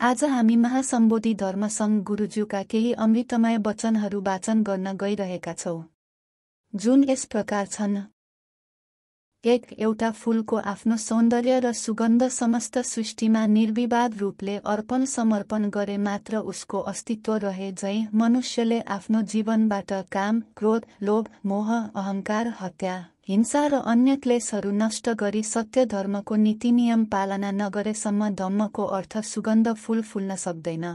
आज हामी महासम्बोधि धर्मसङ्घ गुरुज्यूका केही अमृतमय वचनहरू वाचन गर्न गइरहेका छौं, जुन यस प्रकार छन्। एउटा फूलको आफ्नो सौन्दर्य र सुगन्ध समस्त सृष्टिमा निर्विवाद रूपले अर्पण समर्पण गरे मात्र उसको अस्तित्व रहे झै मनुष्यले आफ्नो जीवनबाट काम, क्रोध, लोभ, मोह, अहंकार, हत्या, हिंसा र अन्य क्लेशहरू नष्ट गरी सत्य धर्मको नीति नियम पालना नगरेसम्म धम्मको अर्थ सुगन्ध फूल फुल्न सक्दैन।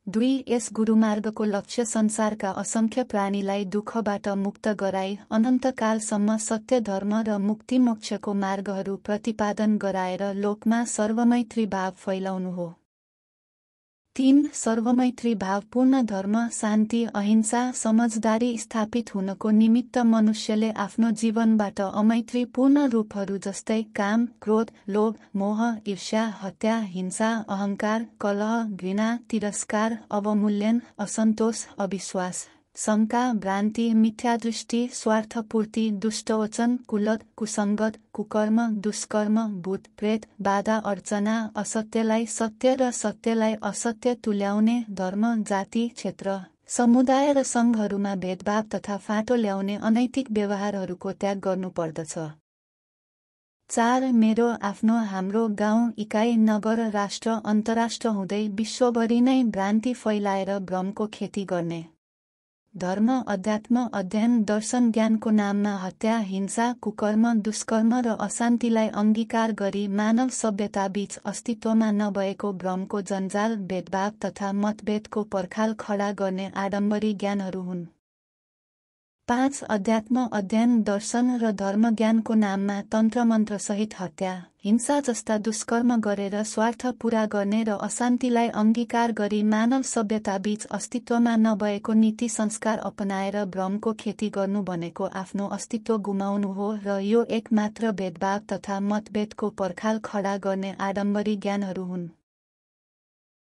2. यस गुरुमार्गको लक्ष्य संसारका असंख्य प्राणीलाई दुःखबाट मुक्त गराई अनन्तकालसम्म सत्य धर्म र मुक्ति मोक्षको मार्गहरू प्रतिपादन गराएर लोकमा सर्वमैत्री भाव फैलाउनु हो। 3. सर्वमैत्री भावपूर्ण धर्म, शान्ति, अहिंसा, समझदारी स्थापित हुनको निमित्त मनुष्यले आफ्नो जीवनबाट अमैत्रीपूर्ण रूपहरू जस्तै काम, क्रोध, लोभ, मोह, ईर्ष्या, हत्या, हिंसा, अहंकार, कलह, घृणा, तिरस्कार, अवमूल्यन, असन्तोष, अविश्वास, शंका, भ्रान्ति, मिथ्यादृष्टि, स्वार्थपूर्ति, दुष्टवचन, कुलत, कुसंगत, कुकर्म, दुष्कर्म, भूत प्रेत, बाधा अर्चना, असत्यलाई सत्य र सत्यलाई असत्य तुल्याउने, धर्म, जाति, क्षेत्र, समुदाय र संघहरूमा भेदभाव तथा फाँटो ल्याउने अनैतिक व्यवहारहरूको त्याग गर्नुपर्दछ। 4. मेरो, आफ्नो, हाम्रो, गाउँ, इकाइ, नगर, राष्ट्र, अन्तर्राष्ट्र हुँदै विश्वभरि नै भ्रान्ति फैलाएर भ्रमको खेती गर्ने। धर्म, अध्यात्म, अध्ययन, दर्शन, ज्ञानको नाममा हत्या, हिंसा, कुकर्म, दुष्कर्म र अशान्तिलाई अंगीकार गरी मानव सभ्यताबीच अस्तित्वमा नभएको भ्रमको जन्जाल, भेदभाव तथा मतभेदको पर्खाल खडा गर्ने आडम्बरी ज्ञानहरू हुन्। 5. अध्यात्म, अध्ययन, दर्शन र धर्म ज्ञानको नाममा तन्त्र सहित हत्या, हिंसा जस्ता दुष्कर्म गरेर स्वार्थ पूरा गर्ने र अशान्तिलाई अंगीकार गरी मानव सभ्यताबीच अस्तित्वमा नभएको नीति संस्कार अपनाएर भ्रमको खेती गर्नु भनेको आफ्नो अस्तित्व गुमाउनु हो र यो एकमात्र भेदभाव तथा मतभेदको पर्खाल खडा गर्ने आडम्बरी ज्ञानहरू हुन्।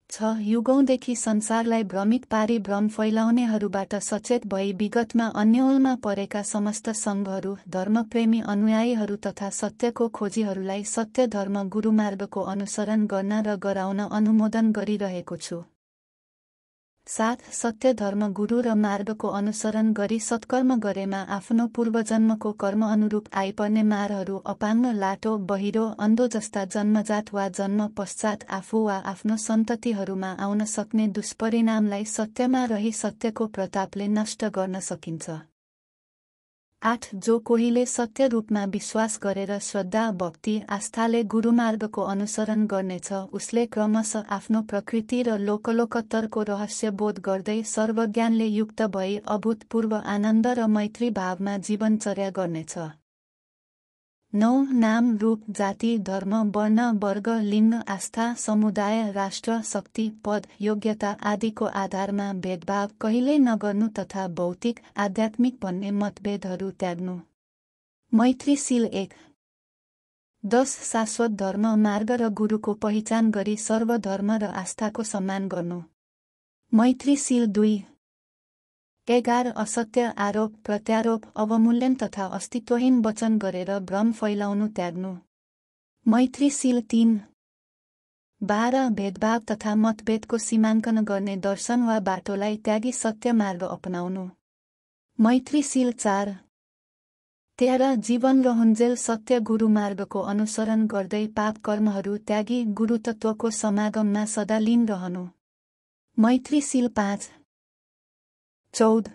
6. युगौंदेखि संसारलाई भ्रमित पारी भ्रम फैलाउनेहरूबाट सचेत भई विगतमा अन्यलमा परेका समस्त संघहरू, धर्मप्रेमी अनुयायीहरू तथा सत्यको खोजीहरूलाई सत्य धर्म गुरुमार्गको अनुसरण गर्न र गराउन अनुमोदन गरिरहेको छु। 7. सत्य धर्म गुरु र मार्गको अनुसरण गरी सत्कर्म गरेमा आफ्नो पूर्वजन्मको कर्म अनुरूप आइपर्ने मारहरू अपाङ्ग, लाटो, बहिरो, अन्धो जस्ता जन्मजात वा जन्म पश्चात आफू वा आफ्नो सन्ततिहरूमा आउन सक्ने दुष्परिणामलाई सत्यमा रही सत्यको प्रतापले नष्ट गर्न सकिन्छ। 8. जो कोहीले सत्य रूपमा विश्वास गरेर श्रद्धा, भक्ति, आस्थाले गुरुमार्गको अनुसरण गर्नेछ उसले क्रमशः आफ्नो प्रकृति र लोकलोकत्तरको रहस्य बोध गर्दै सर्वज्ञानले युक्त भई अभूतपूर्व आनन्द र मैत्री भावमा जीवनचर्या गर्नेछ। 9. नाम, रूप, जाति, धर्म, वर्ण, वर्ग, लिङ्ग, आस्था, समुदाय, राष्ट्र, शक्ति, पद, योग्यता आदिको आधारमा भेदभाव कहिल्यै नगर्नु तथा भौतिक, आध्यात्मिक भन्ने मतभेदहरू त्याग्नु। मैत्रीशील 1. 10. शाश्वत धर्म, मार्ग र गुरुको पहिचान गरी सर्वधर्म र आस्थाको सम्मान गर्नु। मैत्रीशील 2. 11. असत्य, आरोप, प्रत्यारोप, अवमूल्यन तथा अस्तित्वहीन वचन गरेर भ्रम फैलाउनु त्याग्नु। मैत्रीशील 3. 12. भेदभाव तथा मतभेदको सीमाङ्कन गर्ने दर्शन वा बाटोलाई त्यागी सत्य मार्ग अपनाउनु। मैत्रीशील 4. 13. जीवन रहुन्जेल सत्य गुरुमार्गको अनुसरण गर्दै पाप कर्महरू त्यागी गुरुतत्वको समागममा सदा लीन रहनु। मैत्रीशील 5. 14.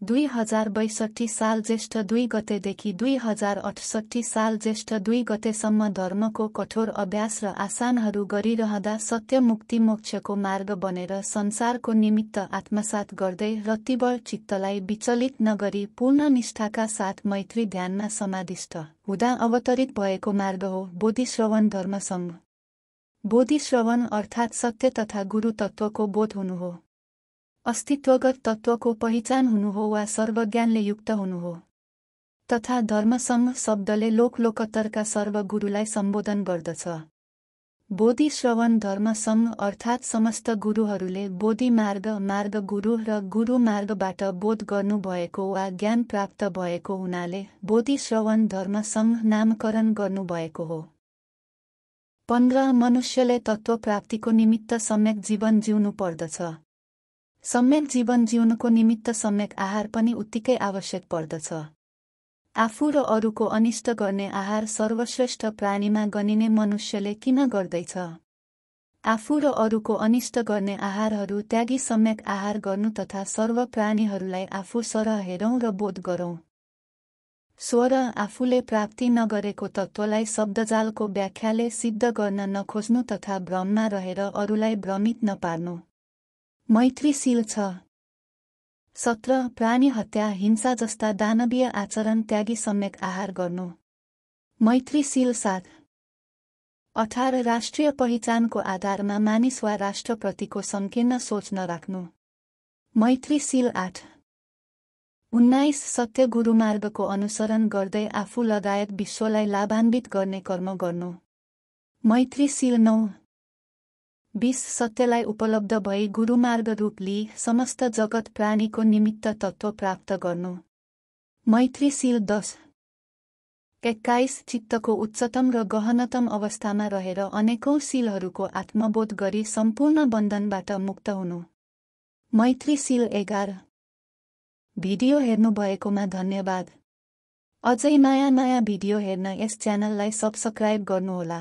2062 साल ज्येष्ठ 2 गतेदेखि 2068 साल ज्येष्ठ 2 गतेसम्म धर्मको कठोर अभ्यास र आसानहरू गरिरहँदा सत्य मुक्ति मोक्षको मार्ग बनेर संसारको निमित्त आत्मसात गर्दै रतिबल चित्तलाई विचलित नगरी पूर्ण निष्ठाका साथ मैत्री ध्यानमा समाधिष्ठ हुँदा अवतरित भएको मार्ग हो बोधिश्रवण धर्मसङ्घ। बोधिश्रवण अर्थात् सत्य तथा गुरु तत्त्वको बोध हुनु हो, अस्तित्वगत तत्त्वको पहिचान हुनु हो वा सर्वज्ञानले युक्त हुनु हो, तथा धर्मसङ्घ शब्दले लोकलोकत्तरका सर्वगुरुलाई सम्बोधन गर्दछ। बोधिश्रवण धर्मसङ्घ अर्थात् समस्त गुरुहरूले बोधि मार्ग, मार्ग गुरु र गुरु मार्गबाट बोध गर्नुभएको वा ज्ञान प्राप्त भएको हुनाले बोधिश्रवण धर्मसङ्घ नामकरण गर्नुभएको हो। 15 मनुष्यले तत्त्व प्राप्तिको निमित्त सम्यक जीवन जिउनु पर्दछ। सम्यक जीवन जिउनुको निमित्त सम्यक आहार पनि उत्तिकै आवश्यक पर्दछ। आफू र अरूको अनिष्ट गर्ने आहार सर्वश्रेष्ठ प्राणीमा गनिने मनुष्यले किन गर्दैछ? आफू र अरूको अनिष्ट गर्ने आहारहरू त्यागी सम्यक आहार गर्नु तथा सर्व प्राणीहरूलाई आफू सरह हेरौँ र बोध गरौँ। स्वर आफूले प्राप्ति नगरेको तत्त्वलाई शब्दजालको व्याख्याले सिद्ध गर्न नखोज्नु तथा भ्रममा रहेर अरूलाई भ्रमित नपार्नु। मैत्रीशील छ। 17 प्राणी हत्या हिंसा जस्ता दानवीय आचरण त्यागी सम्यक आहार गर्नु। मैत्रीशील 7 18 राष्ट्रिय पहिचानको आधारमा मानिस वा राष्ट्रप्रतिको संकीर्ण सोच नराख्नु। मैत्रीशील 8 19 सत्य गुरुमार्गको अनुसरण गर्दै आफू लगायत विश्वलाई लाभान्वित गर्ने कर्म गर्नु। मैत्रीशील 9 20 सत्यलाई उपलब्ध भई गुरुमार्ग रूप लिई समस्त जगत प्राणीको निमित्त तत्त्व प्राप्त गर्नु। मैत्रीशील 10 21 चित्तको उच्चतम र गहनतम अवस्थामा रहेर अनेकौं शीलहरूको आत्मबोध गरी सम्पूर्ण बन्धनबाट मुक्त हुनु। मैत्रीशील 11 भिडियो हेर्नुभएकोमा धन्यवाद। अझै नयाँ भिडियो हेर्न यस च्यानललाई सब्स्क्राइब गर्नुहोला।